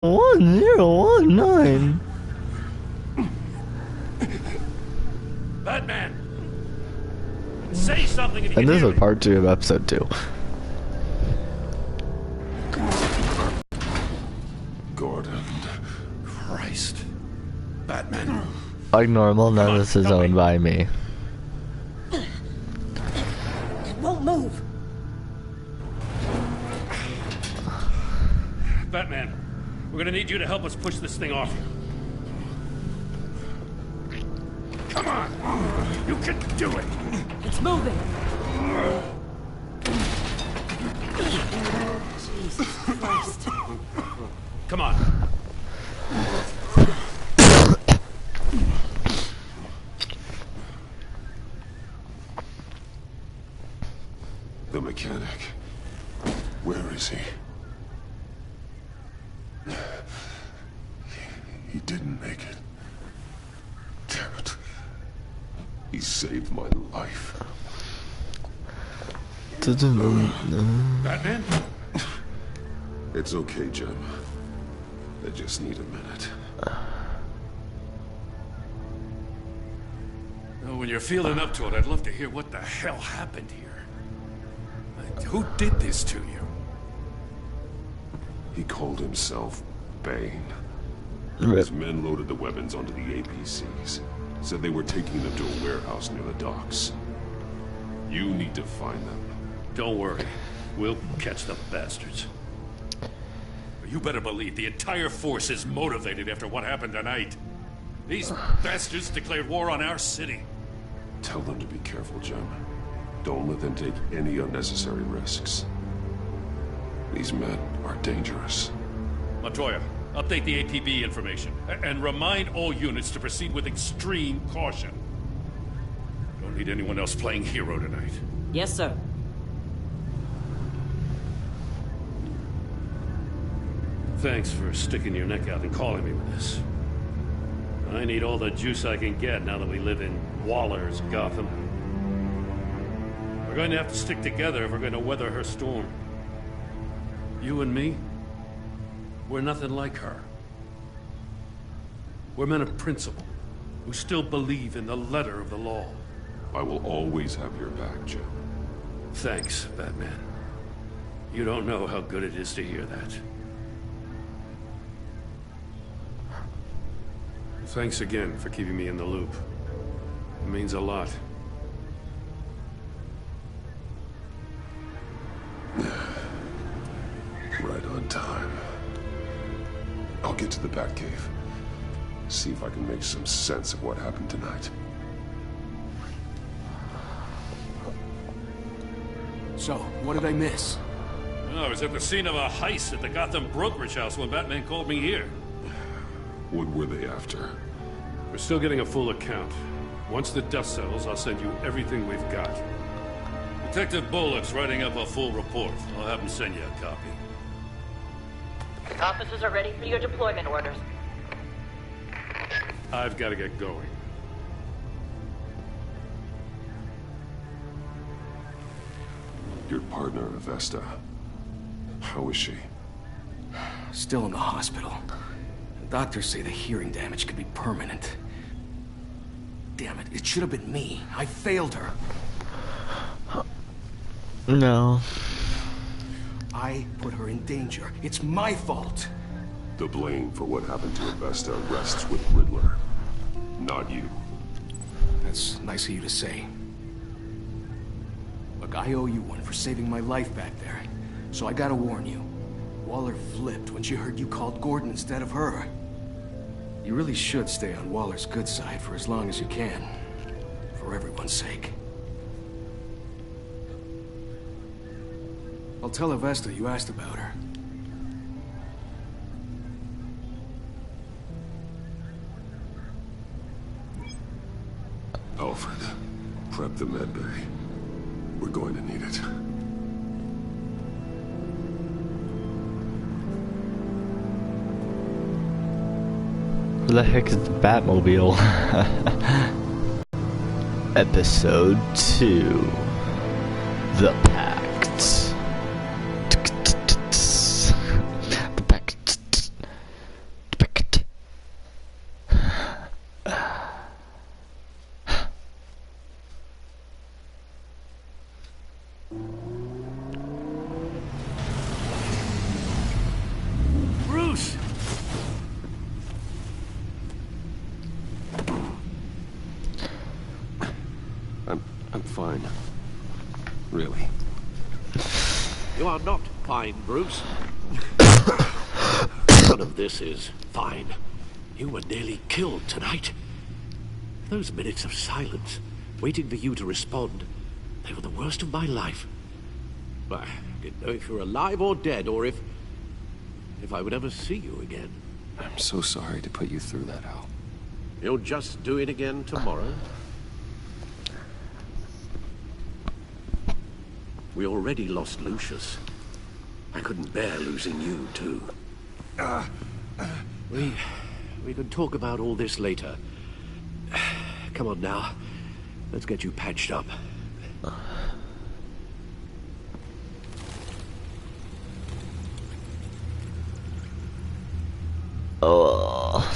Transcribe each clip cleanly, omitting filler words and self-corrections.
1019. Batman! Say something if you And can this hear is me. part 2 of episode 2. Gordon. Christ. Batman. Like normal, none of this is owned by me. It won't move. Batman, we're gonna need you to help us push this thing off you. Come on! You can do it! It's moving. Jesus Christ. Come on. The mechanic. Where is he? He didn't make it. Damn it. He saved my life. Batman? It's okay, Jim. I just need a minute. Oh, when you're feeling up to it, I'd love to hear what the hell happened here. Who did this to you? He called himself Bane. Rip. His men loaded the weapons onto the APCs. Said they were taking them to a warehouse near the docks. You need to find them. Don't worry. We'll catch the bastards. You better believe the entire force is motivated after what happened tonight. These bastards declared war on our city. Tell them to be careful, Jim. Don't let them take any unnecessary risks. These men are dangerous. Montoya, update the APB information. And remind all units to proceed with extreme caution. Don't need anyone else playing hero tonight. Yes, sir. Thanks for sticking your neck out and calling me with this. I need all the juice I can get now that we live in Waller's Gotham. We're going to have to stick together if we're going to weather her storm. You and me, we're nothing like her. We're men of principle, who still believe in the letter of the law. I will always have your back, Jim. Thanks, Batman. You don't know how good it is to hear that. Thanks again for keeping me in the loop. It means a lot. Right on time. I'll get to the Batcave. See if I can make some sense of what happened tonight. So, what did I miss? I was at the scene of a heist at the Gotham brokerage house when Batman called me here. What were they after? We're still getting a full account. Once the dust settles, I'll send you everything we've got. Detective Bullock's writing up a full report. I'll have him send you a copy. Officers are ready for your deployment orders. I've got to get going. Your partner, Vesta. How is she? Still in the hospital. The doctors say the hearing damage could be permanent. Damn it, it should have been me. I failed her. No. I put her in danger. It's my fault. The blame for what happened to Vesta rests with Riddler, not you. That's nice of you to say. Look, I owe you one for saving my life back there. So I gotta warn you. Waller flipped when she heard you called Gordon instead of her. You really should stay on Waller's good side for as long as you can. For everyone's sake. I'll tell Avesta you asked about her. Alfred, prep the med bay. We're going to need it. Who the heck is the Batmobile? Episode 2. The Pact. The Pact. Bruce! I'm fine. Really. You are not fine, Bruce. None of this is fine. You were nearly killed tonight. Those minutes of silence, waiting for you to respond, they were the worst of my life. I didn't know if you were alive or dead, or if I would ever see you again. I'm so sorry to put you through that, Al. You'll just do it again tomorrow? We already lost Lucius. I couldn't bear losing you, too. We can talk about all this later. Come on now. Let's get you patched up. Oh.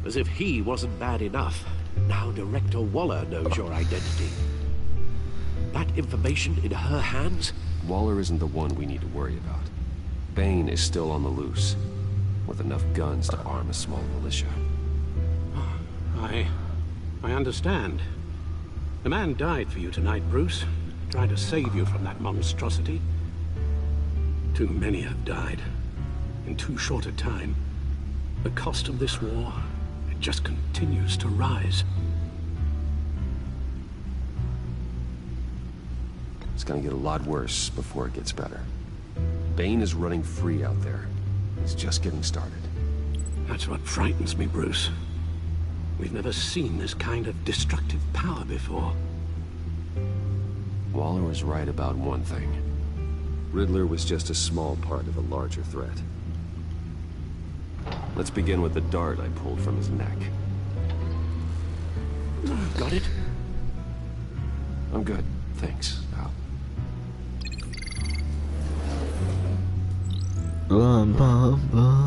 As if he wasn't bad enough, now Director Waller knows your identity. That information in her hands? Waller isn't the one we need to worry about. Bane is still on the loose, with enough guns to arm a small militia. I understand. The man died for you tonight, Bruce. Trying to save you from that monstrosity. Too many have died. In too short a time. The cost of this war, it just continues to rise. It's gonna get a lot worse before it gets better. Bane is running free out there. He's just getting started. That's what frightens me, Bruce. We've never seen this kind of destructive power before. Waller was right about one thing. Riddler was just a small part of a larger threat. Let's begin with the dart I pulled from his neck. Got it? I'm good, thanks, Al.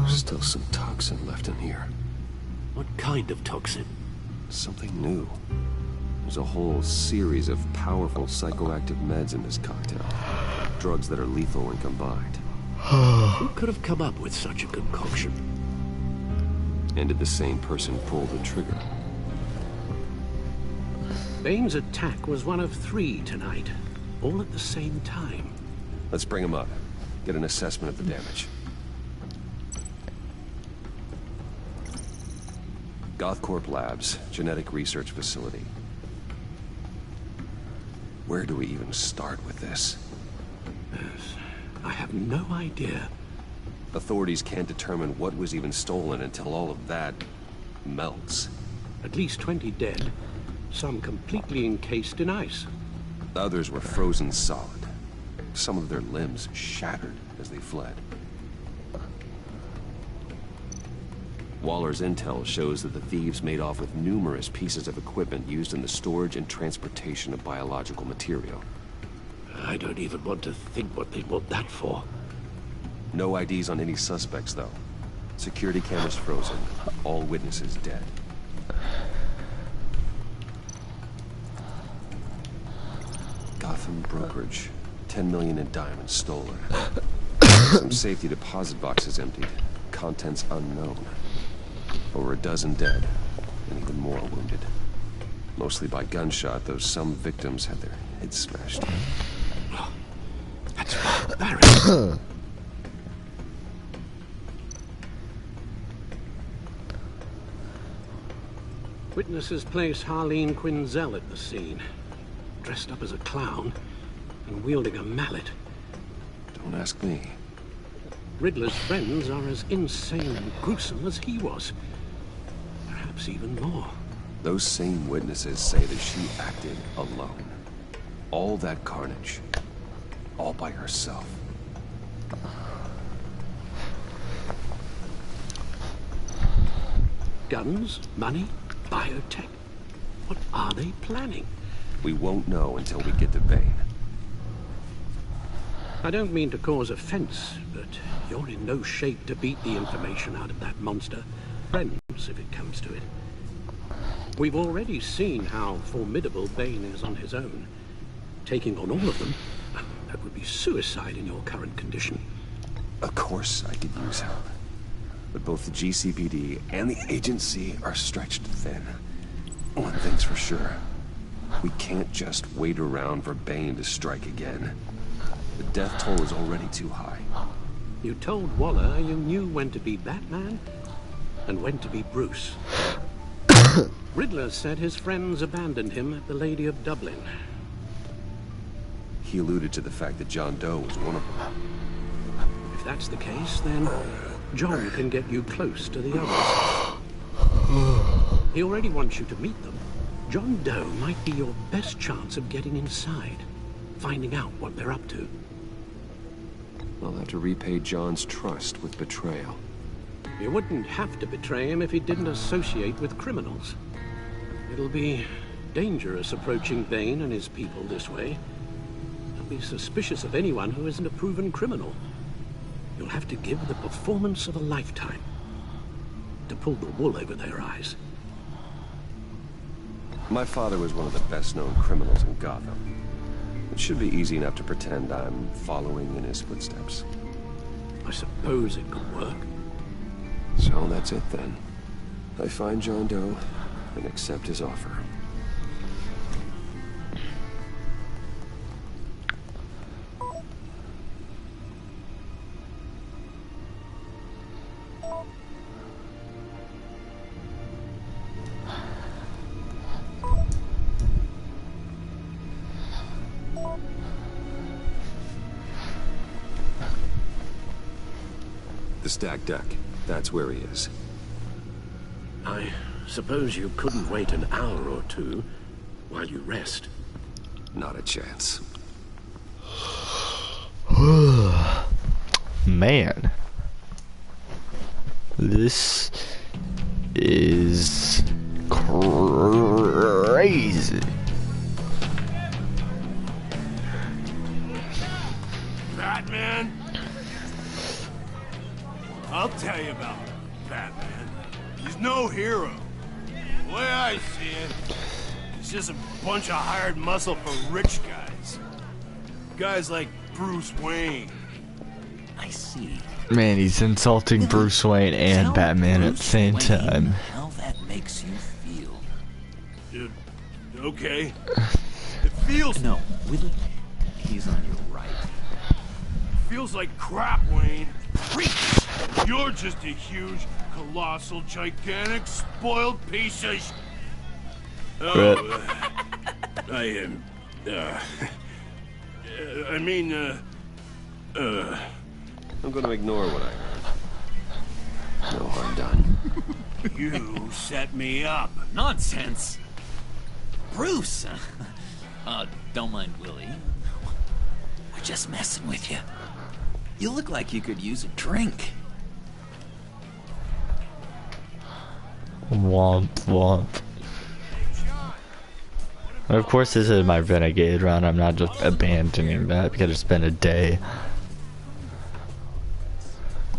There's still some toxin left in here. What kind of toxin? Something new. There's a whole series of powerful psychoactive meds in this cocktail. Drugs that are lethal when combined. Who could have come up with such a concoction? And did the same person pull the trigger? Bane's attack was one of 3 tonight, all at the same time. Let's bring him up. Get an assessment of the damage. Gothcorp Labs, genetic research facility. Where do we even start with this? Yes, I have no idea. Authorities can't determine what was even stolen until all of that melts. At least 20 dead, some completely encased in ice. Others were frozen solid. Some of their limbs shattered as they fled. Waller's intel shows that the thieves made off with numerous pieces of equipment used in the storage and transportation of biological material. I don't even want to think what they'd want that for. No IDs on any suspects, though. Security cameras frozen. All witnesses dead. Gotham brokerage. 10 million in diamonds stolen. Some safety deposit boxes emptied. Contents unknown. Over a dozen dead, and even more wounded. Mostly by gunshot, though some victims had their heads smashed in. That's barbaric. Witnesses place Harleen Quinzel at the scene, dressed up as a clown and wielding a mallet. Don't ask me. Riddler's friends are as insane and gruesome as he was. Perhaps even more. Those same witnesses say that she acted alone. All that carnage. All by herself. Guns, money, biotech. What are they planning? We won't know until we get to Bane. I don't mean to cause offense, but you're in no shape to beat the information out of that monster. Friends, if it comes to it. We've already seen how formidable Bane is on his own. Taking on all of them, that would be suicide in your current condition. Of course I could use help. But both the GCPD and the agency are stretched thin. One thing's for sure. We can't just wait around for Bane to strike again. The death toll is already too high. You told Waller you knew when to be Batman and when to be Bruce. Riddler said his friends abandoned him at the Lady of Dublin. He alluded to the fact that John Doe was one of them. If that's the case, then John can get you close to the others. He already wants you to meet them. John Doe might be your best chance of getting inside, finding out what they're up to. I'll have to repay John's trust with betrayal. You wouldn't have to betray him if he didn't associate with criminals. It'll be dangerous approaching Bane and his people this way. They'll be suspicious of anyone who isn't a proven criminal. You'll have to give the performance of a lifetime to pull the wool over their eyes. My father was one of the best-known criminals in Gotham. It should be easy enough to pretend I'm following in his footsteps. I suppose it could work. So that's it then. I find John Doe and accept his offer. The stacked deck. That's where he is. I suppose you couldn't wait an hour or two while you rest. Not a chance. Man. This is crazy. Batman? I'll tell you about Batman. He's no hero. The way I see it, he's just a bunch of hired muscle for rich guys. Guys like Bruce Wayne. I see. Man, he's insulting Bruce Wayne and Batman at the same time. How that makes you feel. Okay. It feels... No, Willie, he's on your right. Feels like crap, Wayne. You're just a huge, colossal, gigantic, spoiled piece of I am... I'm gonna ignore what I heard. No harm done. You set me up. Nonsense. Bruce! Don't mind Willie. We're just messing with you. You look like you could use a drink. Womp womp. Of course, this is my renegade run. I'm not just abandoning that because it's been a day.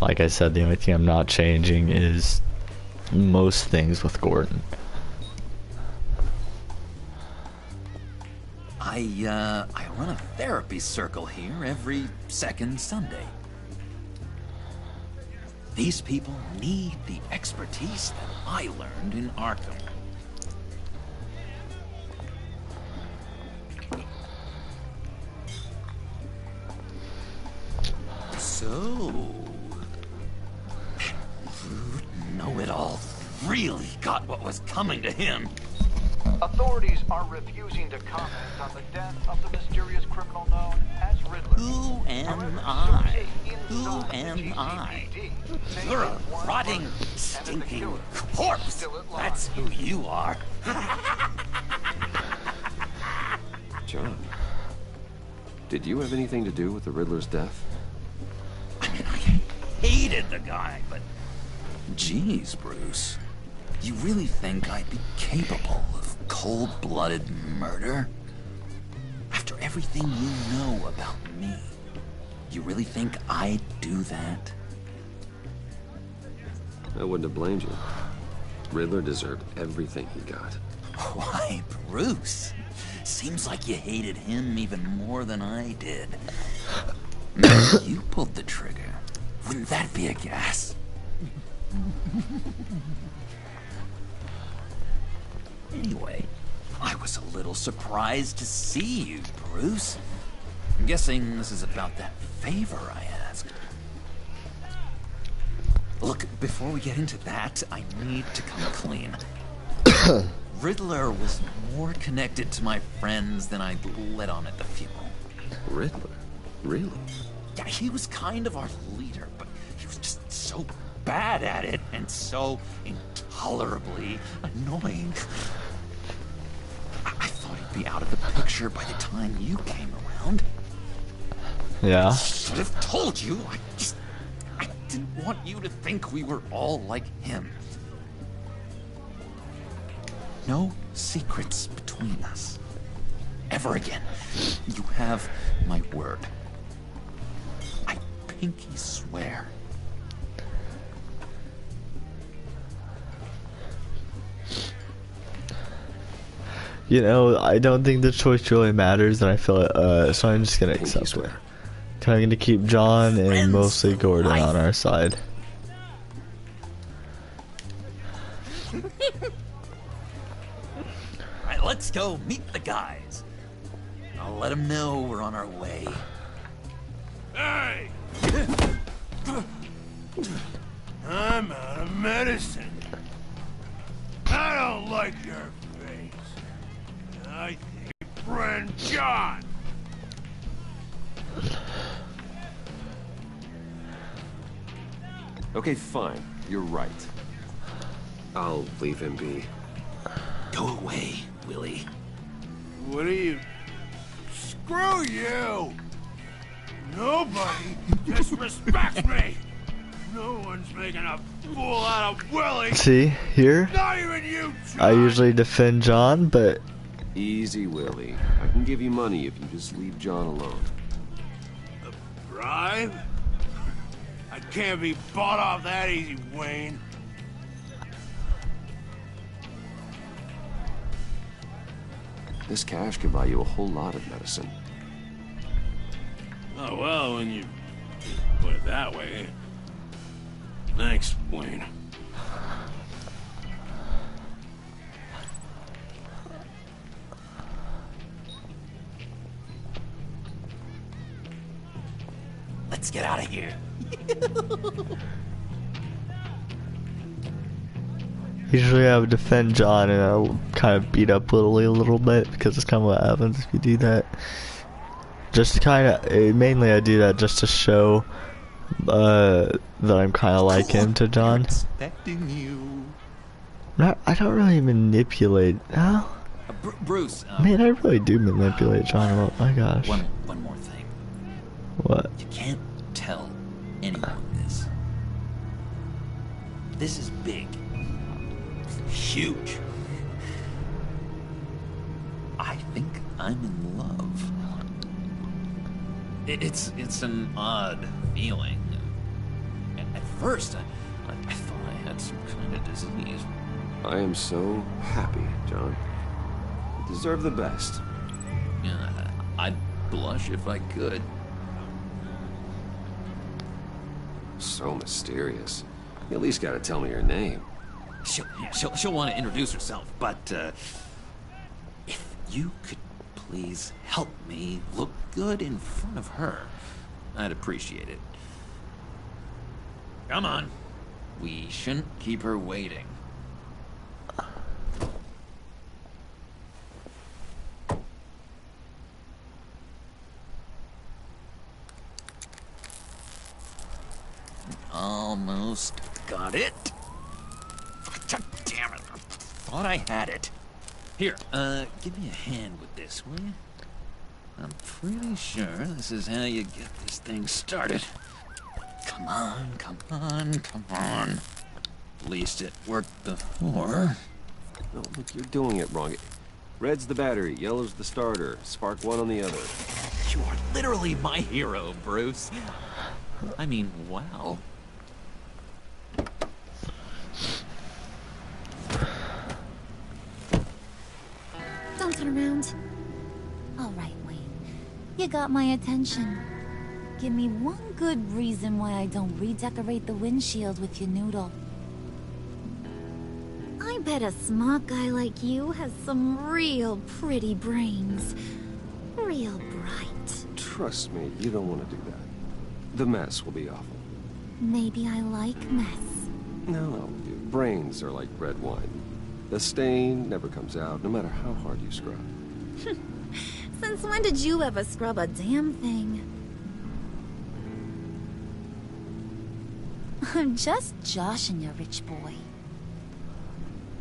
Like I said, the only thing I'm not changing is most things with Gordon. I run a therapy circle here every second Sunday. These people need the expertise that I learned in Arkham. So, know-it-all really got what was coming to him. Authorities are refusing to comment on the death of the mysterious criminal known as Riddler. Who am I? Who am I? You're a rotting, stinking corpse. That's who you are. John, did you have anything to do with the Riddler's death? I mean, I hated the guy, but... Jeez, Bruce. You really think I'd be capable of cold-blooded murder? After everything you know about me, you really think I'd do that? I wouldn't have blamed you. Riddler deserved everything he got. Why, Bruce? Seems like you hated him even more than I did. Maybe you pulled the trigger. Wouldn't that be a gas? Anyway, I was a little surprised to see you, Bruce. I'm guessing this is about that favor I asked. Look, before we get into that, I need to come clean. Riddler was more connected to my friends than I'd let on at the funeral. Riddler? Really? Yeah, he was kind of our leader, but he was just so bad at it and so intolerably annoying. I thought he'd be out of the picture by the time you came around. Yeah. I should have told you. I didn't want you to think we were all like him. No secrets between us. Ever again. You have my word. I pinky swear. You know, I don't think the choice really matters, and I feel it, so I'm just gonna accept it. I'm gonna keep John and mostly Gordon on our side. Alright, let's go meet the guys. I'll let them know we're on our way. Hey! I'm out of medicine. I don't like your face. I think friend John. Okay, fine. You're right. I'll leave him be. Go away, Willie. What are you? Screw you! Nobody disrespects me! No one's making a fool out of Willie! See, here, Not even you, John! I usually defend John, but... Easy, Willie. I can give you money if you just leave John alone. A bribe? I can't be bought off that easy, Wayne. This cash could buy you a whole lot of medicine. Oh, well, when you put it that way. Thanks, Wayne. Let's get out of here. Usually I would defend John and I'll kind of beat up Lily a little bit because it's kind of what happens if you do that. Just to kind of, mainly I do that just to show that I'm kind of like him to John. Expecting you. I don't really manipulate. Oh, Bruce. man, I really do manipulate John a lot. My gosh. One more thing. What? You can't tell anyone this. This is big. Huge. I think I'm in love. It's an odd feeling. At first, I thought I had some kind of disease. I am so happy, John. You deserve the best. Yeah, I'd blush if I could. So mysterious. You at least gotta tell me your name. She'll want to introduce herself, but if you could please help me look good in front of her, I'd appreciate it. Come on. We shouldn't keep her waiting. Almost got it. Damn it. Thought I had it. Here, give me a hand with this, will you? I'm pretty sure this is how you get this thing started. Come on, come on, come on. At least it worked before. No, look, you're doing it wrong. Red's the battery, yellow's the starter. Spark one on the other. You are literally my hero, Bruce. I mean, wow. you got my attention. Give me one good reason why I don't redecorate the windshield with your noodle. I bet a smart guy like you has some real pretty brains. Real bright. Trust me, you don't want to do that. The mess will be awful. Maybe I like mess. No, brains are like red wine. The stain never comes out, no matter how hard you scrub. Since when did you ever scrub a damn thing? I'm just joshing you, rich boy.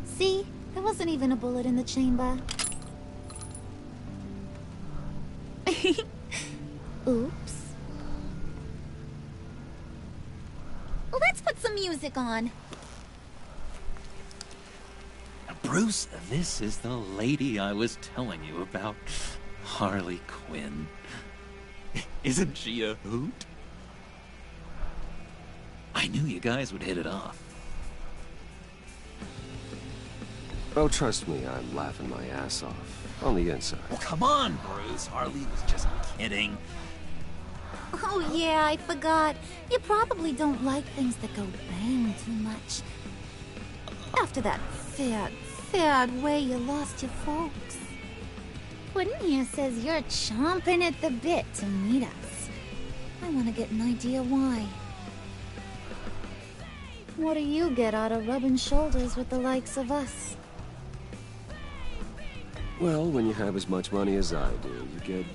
See? There wasn't even a bullet in the chamber. Oops. Let's put some music on. Bruce, this is the lady I was telling you about. Harley Quinn. Isn't she a hoot? I knew you guys would hit it off. Oh, trust me, I'm laughing my ass off. On the inside. Well, come on, Bruce. Harley was just kidding. Oh yeah, I forgot. You probably don't like things that go bang too much. After that sad way you lost your folks. Puddin' here says you're chomping at the bit to meet us. I want to get an idea why. What do you get out of rubbing shoulders with the likes of us? Well, when you have as much money as I do, you get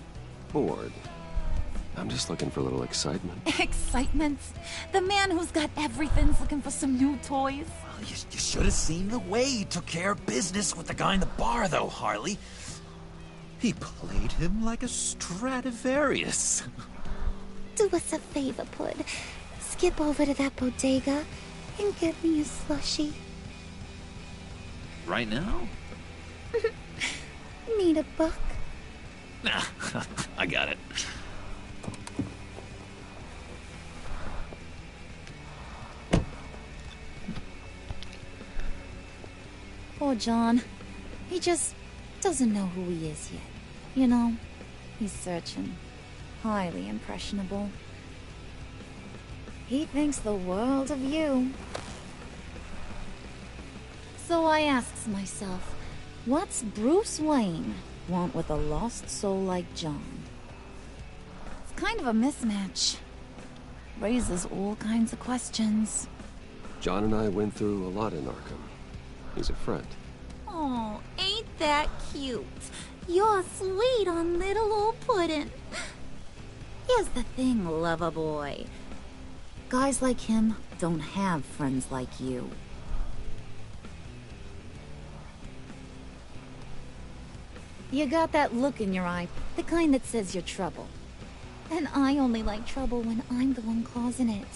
bored. I'm just looking for a little excitement. Excitement? The man who's got everything's looking for some new toys. Well, you should have seen the way he took care of business with the guy in the bar, though, Harley. He played him like a Stradivarius. Do us a favor, Pud. Skip over to that bodega and get me a slushie. Right now? Need a buck? Nah, I got it. Poor John. He just doesn't know who he is yet. You know, he's searching. Highly impressionable. He thinks the world of you. So I asks myself, what's Bruce Wayne want with a lost soul like John? It's kind of a mismatch. Raises all kinds of questions. John and I went through a lot in Arkham. He's a friend. Oh, ain't that cute? You're sweet on little old Puddin'. Here's the thing, lover boy. Guys like him don't have friends like you. You got that look in your eye, the kind that says you're trouble. And I only like trouble when I'm the one causing it.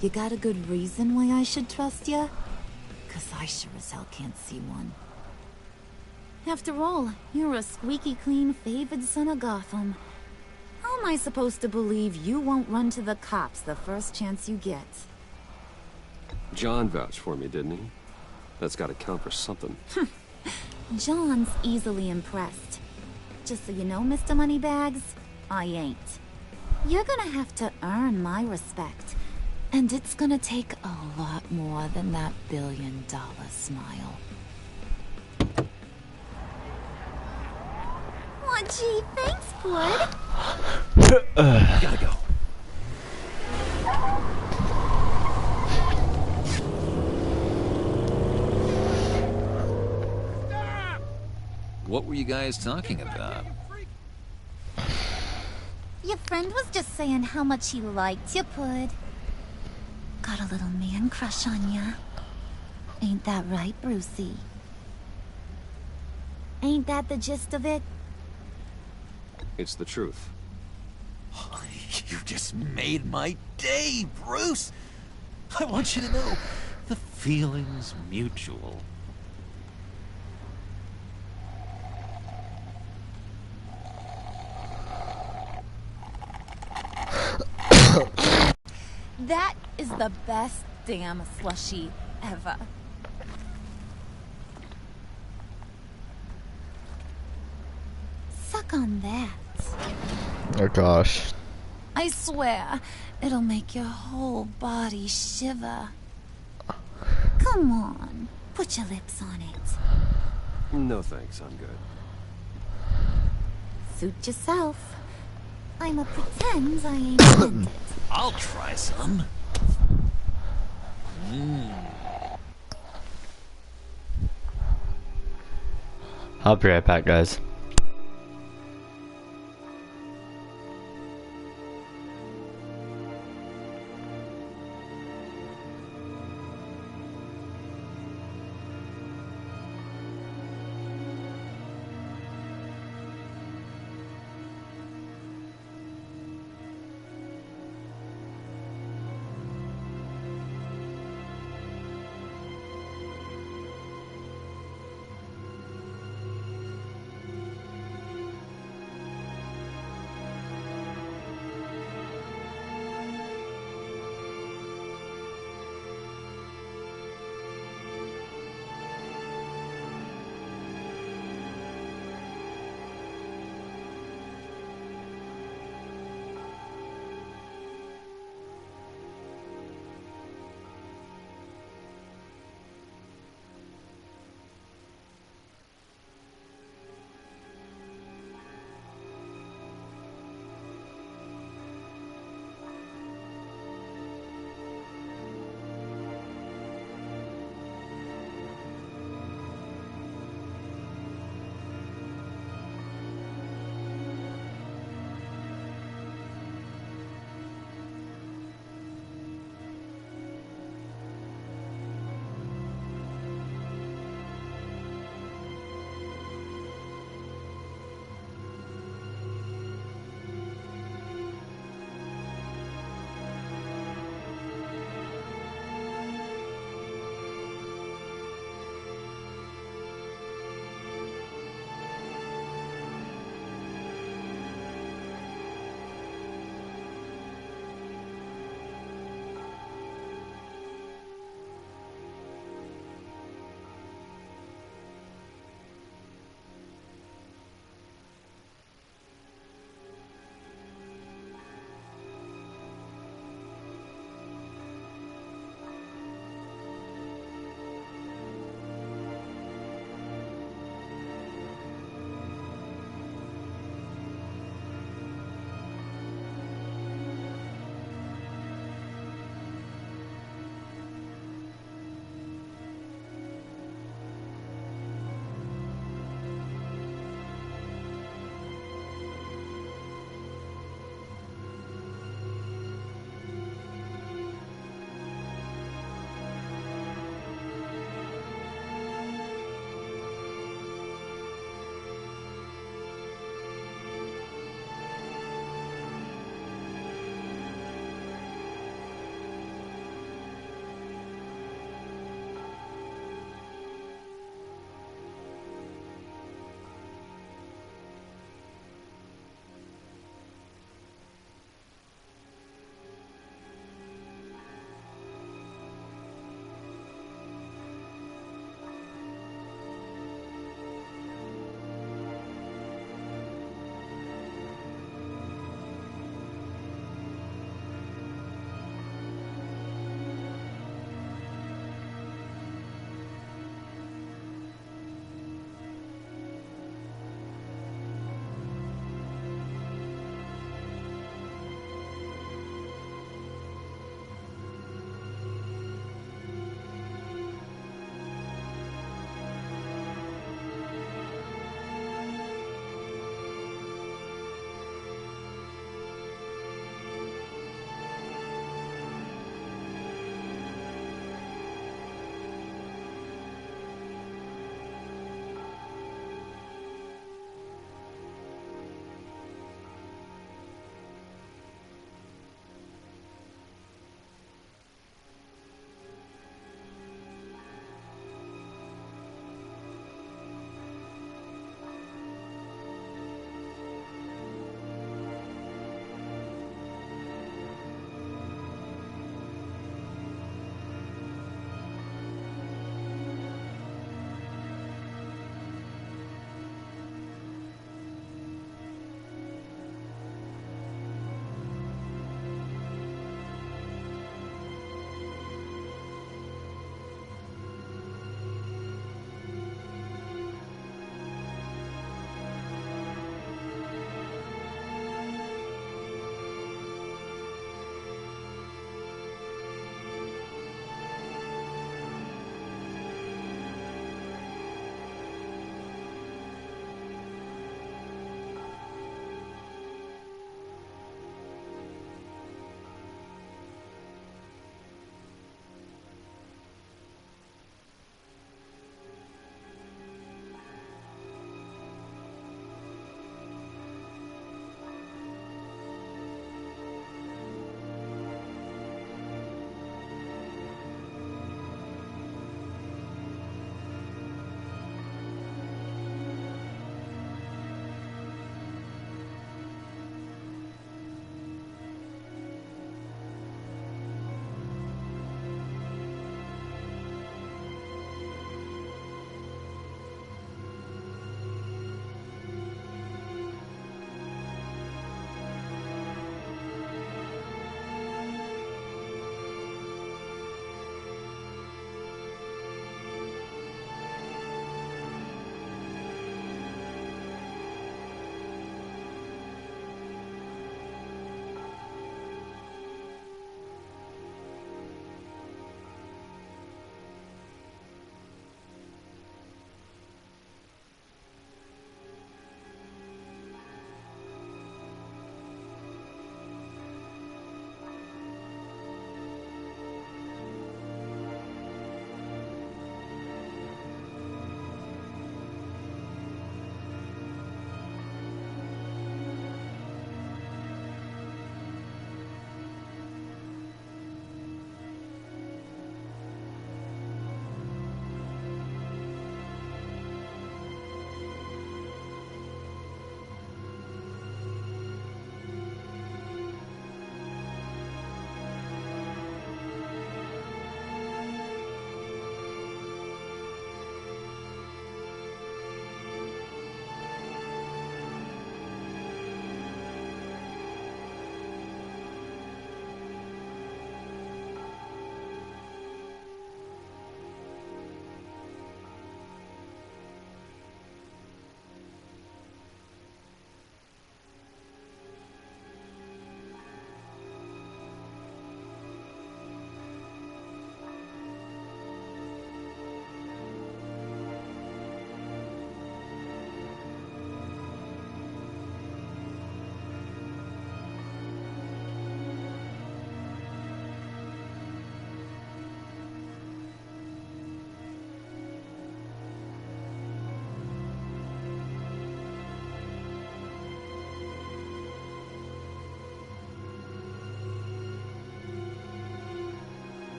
You got a good reason why I should trust you? 'Cause I sure as hell can't see one. After all, you're a squeaky clean favored son of Gotham. How am I supposed to believe you won't run to the cops the first chance you get? John vouched for me, didn't he? That's gotta count for something. John's easily impressed. Just so you know, Mr. Moneybags, I ain't. You're gonna have to earn my respect. And it's gonna take a lot more than that billion-dollar smile. Aw, gee, thanks, Bud. Gotta go. What were you guys talking about? Your friend was just saying how much he liked you, Pud. Got a little man crush on ya. Ain't that right, Brucey? Ain't that the gist of it? It's the truth. You just made my day, Bruce. I want you to know the feeling's mutual. That is the best damn slushie ever. Suck on that. Oh gosh. I swear, it'll make your whole body shiver. Come on, put your lips on it. No thanks, I'm good. Suit yourself. I'ma pretend I ain't meant it. I'll try some. I'll be right back, guys.